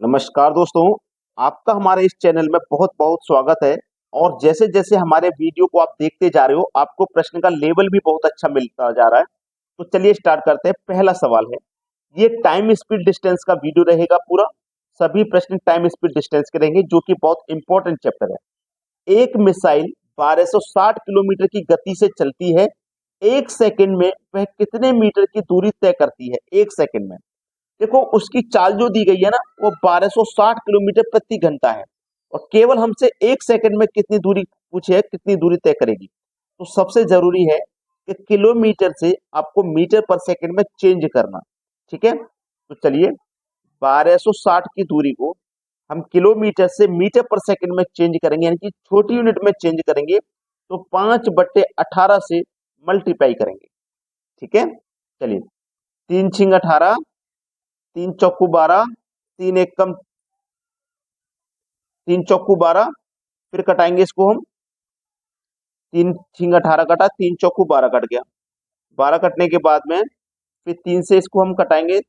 नमस्कार दोस्तों, आपका हमारे इस चैनल में बहुत बहुत स्वागत है। और जैसे जैसे हमारे वीडियो को आप देखते जा रहे हो, आपको प्रश्न का लेवल भी बहुत अच्छा मिलता जा रहा है। तो चलिए स्टार्ट करते हैं। पहला सवाल है, ये टाइम स्पीड डिस्टेंस का वीडियो रहेगा पूरा। सभी प्रश्न टाइम स्पीड डिस्टेंस के रहेंगे, जो कि बहुत इंपॉर्टेंट चैप्टर है। एक मिसाइल 1260 किलोमीटर की गति से चलती है। एक सेकंड में वह कितने मीटर की दूरी तय करती है? एक सेकंड में। देखो, उसकी चाल जो दी गई है ना, वो 1260 किलोमीटर प्रति घंटा है। और केवल हमसे एक सेकंड में कितनी दूरी पूछे है, कितनी दूरी तय करेगी। तो सबसे जरूरी है कि किलोमीटर से आपको मीटर पर सेकंड में चेंज करना। ठीक है, तो चलिए 1260 की दूरी को हम किलोमीटर से मीटर पर सेकंड में चेंज करेंगे, यानी कि छोटी यूनिट में चेंज करेंगे। तो 5/18 से मल्टीप्लाई करेंगे। ठीक है, चलिए। 3 × 18, 3 × 4 = 12, 3 × 1 = 3 × 4 = 12। फिर कटाएंगे इसको हम। 3 × 18 कटा, 3 × 4 = 12 कट गया। 12 कटने के बाद में फिर 3 से इसको हम कटाएंगे।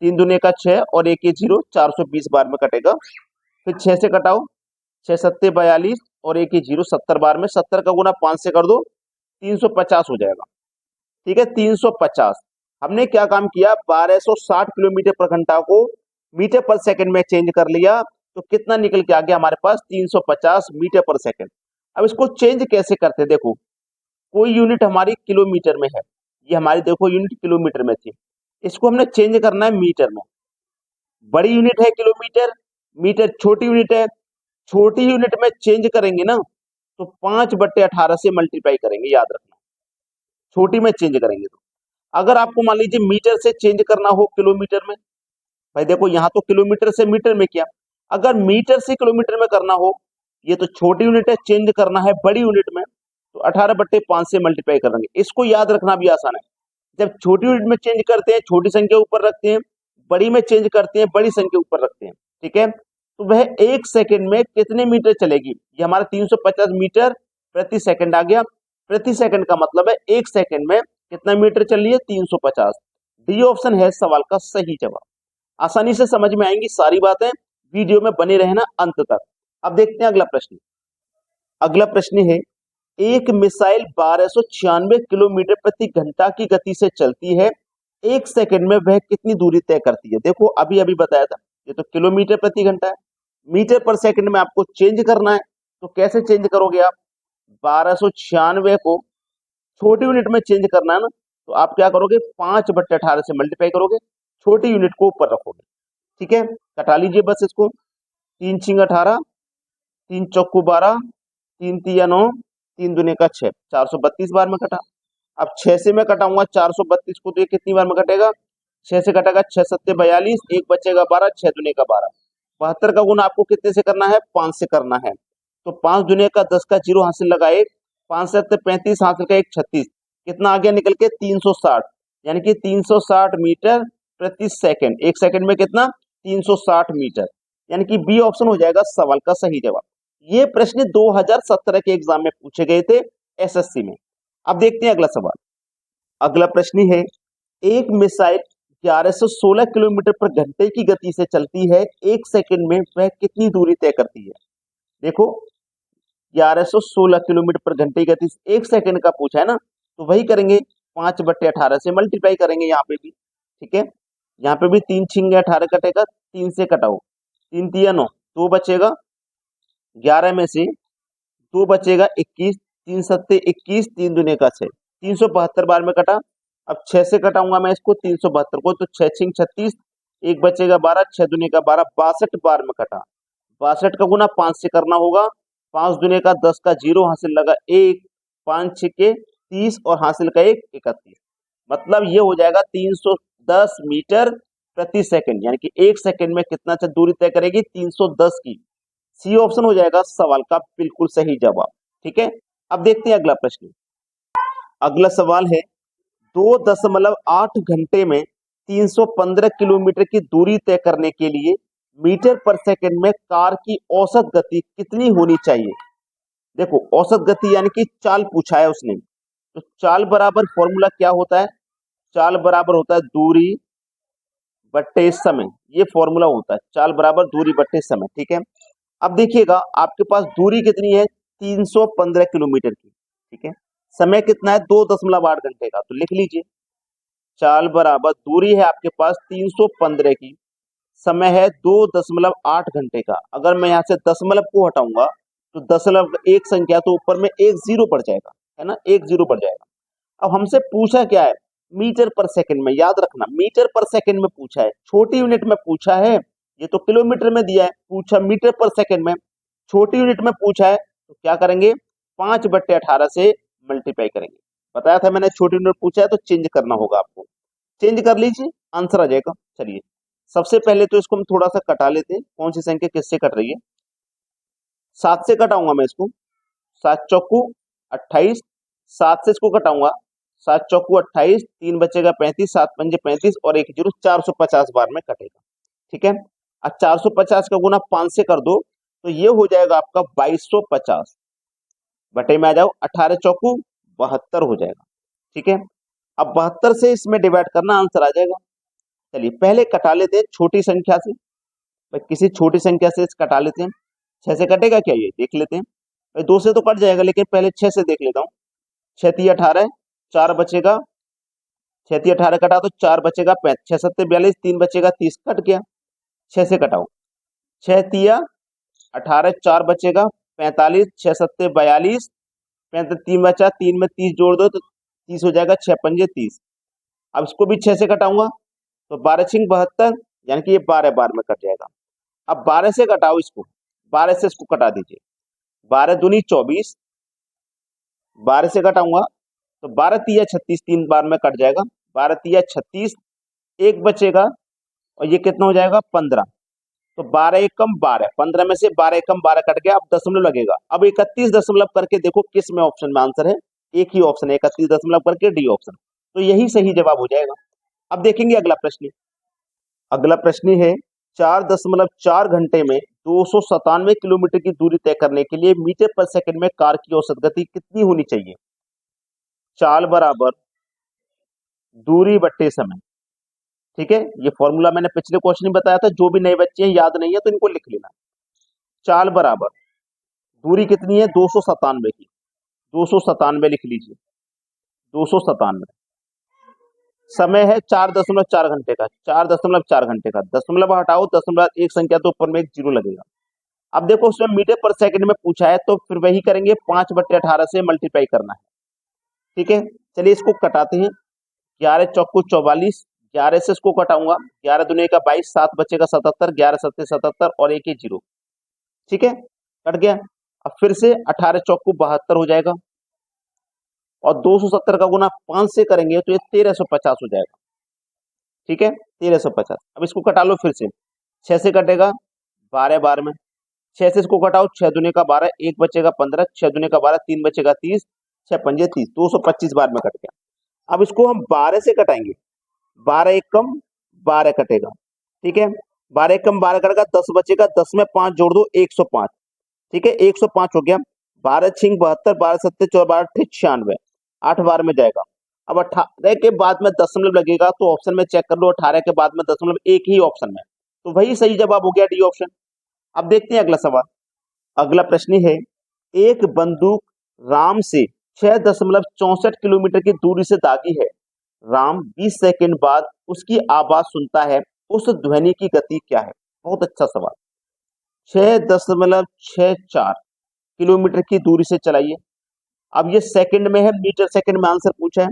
3 × 2 = 6 और 1 = 0, 420 बार में कटेगा। फिर 6 से कटाओ, 6 × 7 = 42 और 1 = 0, 70 बार में। 70 का गुना 5 से कर दो, 350 हो जाएगा। ठीक है, 350। हमने क्या काम किया, 1260 किलोमीटर पर घंटा को मीटर पर सेकंड में चेंज कर लिया। तो कितना निकल के आ गया हमारे पास? 350 मीटर पर सेकंड। अब इसको चेंज कैसे करते हैं? देखो, कोई यूनिट हमारी किलोमीटर में है। ये हमारी देखो यूनिट किलोमीटर में थी। इसको हमने चेंज करना है मीटर में। बड़ी यूनिट है किलोमीटर, मीटर छोटी यूनिट है। छोटी यूनिट में चेंज करेंगे ना, तो 5/18 से मल्टीप्लाई करेंगे, याद रखना। छोटी में चेंज करेंगे तो अगर आपको मान लीजिए मीटर से चेंज करना हो किलोमीटर में, भाई देखो यहाँ तो किलोमीटर से मीटर में किया। अगर मीटर से किलोमीटर में करना हो, ये तो छोटी यूनिट है, चेंज करना है बड़ी यूनिट में, तो 18/5 से मल्टीप्लाई करेंगे। इसको याद रखना भी आसान है। जब छोटी यूनिट में चेंज करते हैं, छोटी संख्या ऊपर रखते हैं। बड़ी में चेंज करते हैं, बड़ी संख्या ऊपर रखते हैं। ठीक है, तो वह एक सेकंड में कितने मीटर चलेगी? ये हमारा 350 मीटर प्रति सेकंड आ गया। प्रति सेकंड का मतलब है एक सेकंड में कितना मीटर चल रही है? 350। डी ऑप्शन है सवाल का सही जवाब। आसानी से समझ में आएंगी सारी बातें, वीडियो में बने रहना अंत तक। अब देखते हैं अगला प्रश्न। अगला प्रश्न है, एक मिसाइल 1296 किलोमीटर प्रति घंटा की गति से चलती है। एक सेकंड में वह कितनी दूरी तय करती है? देखो, अभी अभी बताया था, ये तो किलोमीटर प्रति घंटा है। मीटर पर सेकंड में आपको चेंज करना है। तो कैसे चेंज करोगे आप? 1296 को छोटी यूनिट में चेंज करना है ना, तो आप क्या करोगे? 5/18 से मल्टीप्लाई करोगे, छोटी यूनिट को ऊपर रखोगे। ठीक है, कटा लीजिए बस इसको। 3 × 6 = 18, 3 × 4 = 12, 3 × 3 = 9, 3 × 2 = 6, 432 बार में कटा। अब 6 से मैं कटाऊंगा 432 को, तो ये कितनी बार में कटेगा? 6 से कटेगा, 6 × 7 = 42, एक बचेगा 12, 6 × 2 = 12। 72 का गुना आपको कितने से करना है? 5 से करना है। तो 5 दूनी का 10 का 0 हासिल लगा 1, 5 7 35, हासिल का 1 36। कितना आ गया निकल के? 360। यानी कि 360 मीटर प्रति सेकंड। एक सेकंड में कितना? 360 मीटर। यानी कि बी ऑप्शन हो जाएगा सवाल का सही जवाब। ये प्रश्न 2017 के एग्जाम में पूछे गए थे, एसएससी में। अब देखते हैं अगला सवाल। अगला प्रश्न है, एक मिसाइल 1116 किलोमीटर पर घंटे की गति से चलती है। एक सेकंड में वह कितनी दूरी तय करती है? देखो, 1116 किलोमीटर पर घंटे की गति से एक सेकंड का पूछा है ना, तो वही करेंगे, 5/18 से मल्टीप्लाई करेंगे यहाँ पे भी। ठीक है, यहाँ पे भी 3 × 6 = 18 कटेगा, 3 से कटाओ, 3 × 3 = 9, 2 बचेगा, 11 में से 2 बचेगा 21, 3 7 21, 3 दूनी का 6, 372 बार में कटा। अब 6 से कटाऊंगा मैं इसको 372 को, तो 6 6 36, एक बचेगा 12, 6 दूनी का 12, 62 बार में कटा। 62 का गुना 5 से करना होगा। 5 दूनी का 10 का 0 हासिल लगा 1, 5 6 के 30 और हासिल का 1 31। मतलब ये हो जाएगा 310 मीटर प्रति सेकंड। यानी कि एक सेकंड में कितना दूरी तय करेगी? 310 की। सी ऑप्शन हो जाएगा सवाल का बिल्कुल सही जवाब। ठीक है, अब देखते हैं अगला प्रश्न। अगला सवाल है, 2.8 घंटे में 315 किलोमीटर की दूरी तय करने के लिए मीटर पर सेकंड में कार की औसत गति कितनी होनी चाहिए? देखो, औसत गति यानी कि चाल पूछा है उसने। तो चाल बराबर फॉर्मूला क्या होता है? चाल बराबर होता है दूरी बट्टे समय, ये फॉर्मूला होता है, चाल बराबर दूरी बट्टे समय। ठीक है, अब देखिएगा आपके पास दूरी कितनी है, 315 किलोमीटर की। ठीक है, समय कितना है, 2.8 घंटे का। तो लिख लीजिए, चाल बराबर दूरी है आपके पास 315 की, समय है 2.8 घंटे का। अगर मैं यहाँ से दशमलव को हटाऊंगा तो दशमलव एक संख्या तो ऊपर में एक जीरो पड़ जाएगा, है ना, एक जीरो पड़ जाएगा। अब हमसे पूछा क्या है, मीटर पर सेकंड में, याद रखना मीटर पर सेकंड में पूछा है, छोटी यूनिट में पूछा है। ये तो किलोमीटर में दिया है, पूछा मीटर पर सेकंड में, छोटी यूनिट में पूछा है, तो क्या करेंगे, 5/18 से मल्टीप्लाई करेंगे। बताया था मैंने, छोटी यूनिट पूछा है तो चेंज करना होगा आपको, चेंज कर लीजिए, आंसर आ जाएगा। चलिए सबसे पहले तो इसको हम थोड़ा सा कटा लेते हैं, कौन सी संख्या किससे कट रही है। 7 से कटाऊंगा मैं इसको, 7 चौकू 28, 7 से इसको कटाऊंगा, 7 चौकू 28, 3 बचेगा 35, 7 पंजे 35 और एक जीरो, 450 बार में कटेगा। ठीक है, अब 450 का गुना 5 से कर दो तो ये हो जाएगा आपका 2250, बटे में आ जाओ 18 चौकू 72 हो जाएगा। ठीक है, अब 72 से इसमें डिवाइड करना, आंसर आ जाएगा। चलिए पहले कटा लेते हैं छोटी संख्या से, भाई किसी छोटी संख्या से कटा लेते हैं। 6 से कटेगा क्या, ये देख लेते हैं। भाई 2 से तो कट जाएगा, लेकिन पहले 6 से देख लेता हूँ। 6 तिया 18, 4 बचेगा, 6 तिया 18 कटा तो 4 बचेगा, 6 सत्ते 42, 3 बचेगा 30, कट गया। 6 से कटाओ, 6 तिया 18, 4 बचेगा 45, 6 सत्ते 42, 35 3 बचा, 3 में 30 जोड़ दो तो 30 हो जाएगा, 6 पंजे 30। अब इसको भी 6 से कटाऊंगा तो 12 छिंग 72, यानी कि ये 12 बार में कट जाएगा। अब 12 से घटाओ इसको, 12 से इसको कटा दीजिए, 12 दूनी 24, 12 से घटाऊंगा तो 12 तिया 36, 3 बार में कट जाएगा, 12 तिया 36, एक बचेगा और ये कितना हो जाएगा 15। तो 12 एकम 12, 15 में से 12 एकम 12 कट गया, अब दशमलव लगेगा। अब 31 दशमलव करके देखो किस में ऑप्शन में आंसर है, एक ही ऑप्शन है 31 दशमलव करके, डी ऑप्शन, तो यही सही जवाब हो जाएगा। अब देखेंगे अगला प्रश्न, अगला प्रश्न है 4.4 घंटे में 297 किलोमीटर की दूरी तय करने के लिए मीटर पर सेकंड में कार की औसत गति कितनी होनी चाहिए। चाल बराबर दूरी बट्टे समय। ठीक है, ये फॉर्मूला मैंने पिछले क्वेश्चन में बताया था, जो भी नए बच्चे हैं याद नहीं है तो इनको लिख लेना। चाल बराबर दूरी कितनी है, 297 की, 297 लिख लीजिए, 297। समय है 4.4 घंटे का, 4.4 घंटे का, दशमलव हटाओ, दशमलव एक संख्या तो ऊपर में एक जीरो लगेगा। अब देखो उसमें मीटर पर सेकंड में पूछा है तो फिर वही करेंगे, 5/18 से मल्टीप्लाई करना है। ठीक है, चलिए इसको कटाते हैं, 11 चौको 44, 11 से इसको कटाऊंगा, 11 दुनिया का 22, 7 बचेगा 77, 11 सत्ते 77 और एक ही जीरो। ठीक है, कट गया। अब फिर से 18 चौको 72 हो जाएगा और 270 का गुना 5 से करेंगे तो ये 1350 हो जाएगा। ठीक है, 1350। अब इसको कटा लो फिर से, 6 से कटेगा 12 बार में, 6 से इसको घटाओ, 6 दूने का 12, एक बचेगा 15, 6 दूने का 12, 3 बचेगा 30, 6 पंजे 30, 225 बार में कट गया। अब इसको हम 12 से कटाएंगे, 12 एक कम 12 कटेगा। ठीक है, 12 एक कम 12 कटेगा, 10 बचेगा, 10 में 5 जोड़ दो 105। ठीक है, 105 हो गया, 12 छिंग 72, 12 सत्ते 12 96, 8 बार में जाएगा। अब 18 के बाद में दशमलव लगेगा तो ऑप्शन में चेक कर लो, 18 के बाद में दशमलव एक ही ऑप्शन में, तो वही सही जवाब हो गया, डी ऑप्शन। अब देखते हैं अगला सवाल, अगला प्रश्न है, एक बंदूक राम से 6.64 किलोमीटर की दूरी से दागी है, राम 20 सेकंड बाद उसकी आवाज सुनता है, उस ध्वनि की गति क्या है। बहुत अच्छा सवाल, 6.64 किलोमीटर की दूरी से चलाइए। अब ये सेकंड में है, मीटर सेकंड में आंसर पूछा है,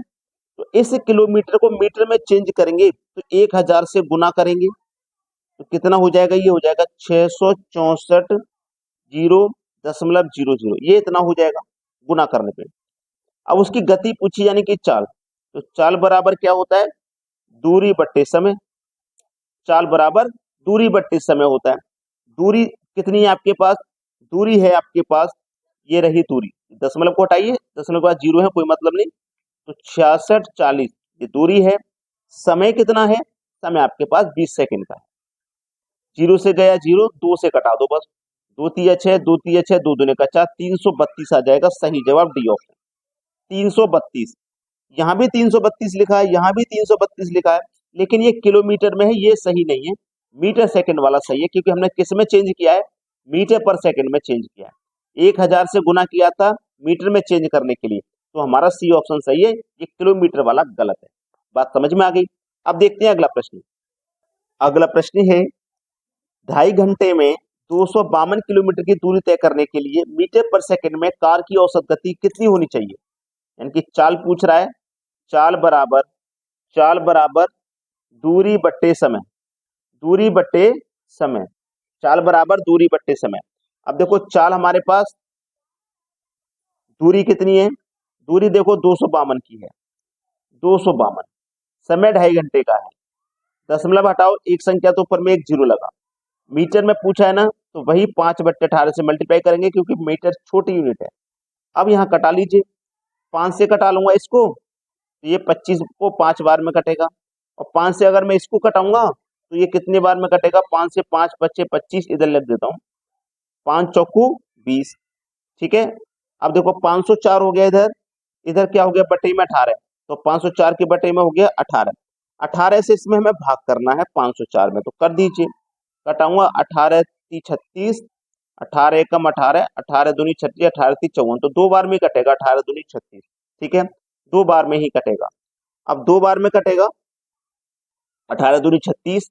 तो इस किलोमीटर को मीटर में चेंज करेंगे तो 1000 से गुना करेंगे तो कितना हो जाएगा, ये हो जाएगा 664.000, ये इतना हो जाएगा गुना करने पे। अब उसकी गति पूछी यानी कि चाल, तो चाल बराबर क्या होता है, दूरी बट्टे समय, चाल बराबर दूरी बट्टे समय होता है। दूरी कितनी है आपके पास, दूरी है आपके पास, ये रही दूरी, दशमलव को हटाइए, दशमलव के बाद जीरो है कोई मतलब नहीं, तो 6640 ये दूरी है। समय कितना है, समय आपके पास 20 सेकंड का है, जीरो से गया जीरो, 2 से कटा दो बस, 2 तिया 6, 2 तिया 6, 2 दूने का 4, 332 आ जाएगा, सही जवाब डी ऑप्शन 332। यहाँ भी 332 लिखा है, यहाँ भी 332 लिखा है, लेकिन ये किलोमीटर में है, ये सही नहीं है, मीटर सेकंड वाला सही है, क्योंकि हमने किस में चेंज किया है, मीटर पर सेकंड में चेंज किया है। 1000 से गुना किया था मीटर में चेंज करने के लिए, तो हमारा सी ऑप्शन सही है, ये किलोमीटर वाला गलत है। बात समझ में आ गई। अब देखते हैं अगला प्रश्न। अगला प्रश्न है 2.5 घंटे में 252 किलोमीटर की दूरी तय करने के लिए मीटर पर सेकंड में कार की औसत गति कितनी होनी चाहिए। यानी कि चाल पूछ रहा है, चाल बराबर दूरी बट्टे समय, दूरी बट्टे समय, चाल बराबर दूरी बट्टे समय। अब देखो चाल हमारे पास दूरी कितनी है, दूरी देखो 252 की है, 252, समय 2.5 घंटे का है, दशमलव हटाओ एक संख्या तो ऊपर में एक जीरो लगा, मीटर में पूछा है ना, तो वही 5/18 से मल्टीप्लाई करेंगे, क्योंकि मीटर छोटी यूनिट है। अब यहाँ कटा लीजिए, 5 से कटा लूंगा इसको, तो ये 25 को 5 बार में कटेगा, और 5 से अगर मैं इसको कटाऊंगा तो ये कितने बार में कटेगा, 5 से 5 बचे 25, इधर लिख देता हूँ, 5 चौकू 20, ठीक है। अब देखो 504 हो गया, इधर इधर क्या हो गया, बटे में 18, तो 504 के बटे में हो गया 18, 18 से इसमें हमें भाग करना है 504 में, तो कर दीजिए, कटाऊंगा 18 × 36, 18 एकम 18, 18 दूनी 36, 18 × 54, तो 2 बार में ही कटेगा, 18 दूनी 36, ठीक है, 2 बार में ही कटेगा। अब 2 बार में कटेगा, 18 दूनी 36,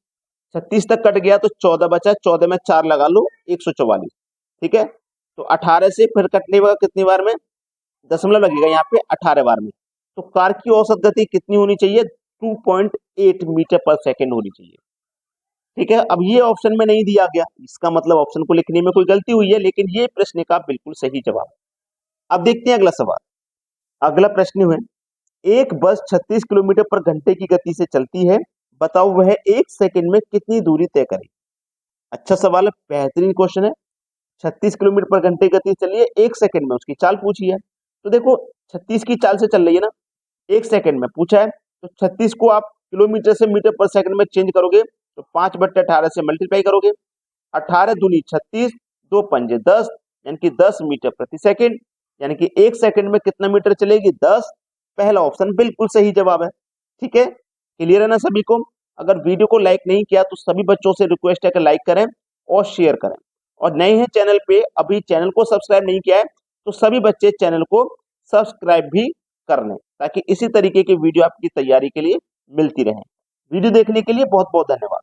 36 तक कट गया तो 14 बचा, 14 में 4 लगा लो, 144, ठीक है। तो 18 से फिर कटने का कितनी बार में, दशमलव लगेगा यहाँ पे 18 बार में, तो कार की औसत गति कितनी होनी चाहिए, 2.8 मीटर पर सेकेंड होनी चाहिए, ठीक है। अब ये ऑप्शन में नहीं दिया गया, इसका मतलब ऑप्शन को लिखने में कोई गलती हुई है, लेकिन ये प्रश्न का बिल्कुल सही जवाब। अब देखते हैं अगला सवाल। अगला प्रश्न है, एक बस 36 किलोमीटर पर घंटे की गति से चलती है, बताओ वह 1 सेकंड में कितनी दूरी तय करे। अच्छा सवाल है, बेहतरीन क्वेश्चन है। 36 किलोमीटर पर घंटे की गति चलिए, 1 सेकंड में उसकी चाल पूछी है, तो देखो 36 की चाल से चल रही है ना, 1 सेकंड में पूछा है, तो 36 को आप किलोमीटर से मीटर पर सेकंड में चेंज करोगे, तो 5/18 से मल्टीप्लाई करोगे, 18 दूनी 36, 2 पंजे 10, यानी कि 10 मीटर प्रति सेकंड, यानी कि 1 सेकंड में कितना मीटर चलेगी, 10। पहला ऑप्शन बिल्कुल सही जवाब है, ठीक है। क्लियर है ना सभी को। अगर वीडियो को लाइक नहीं किया तो सभी बच्चों से रिक्वेस्ट है कि लाइक करें और शेयर करें, और नए हैं चैनल पे, अभी चैनल को सब्सक्राइब नहीं किया है, तो सभी बच्चे चैनल को सब्सक्राइब भी कर लें, ताकि इसी तरीके की वीडियो आपकी तैयारी के लिए मिलती रहे। वीडियो देखने के लिए बहुत बहुत धन्यवाद।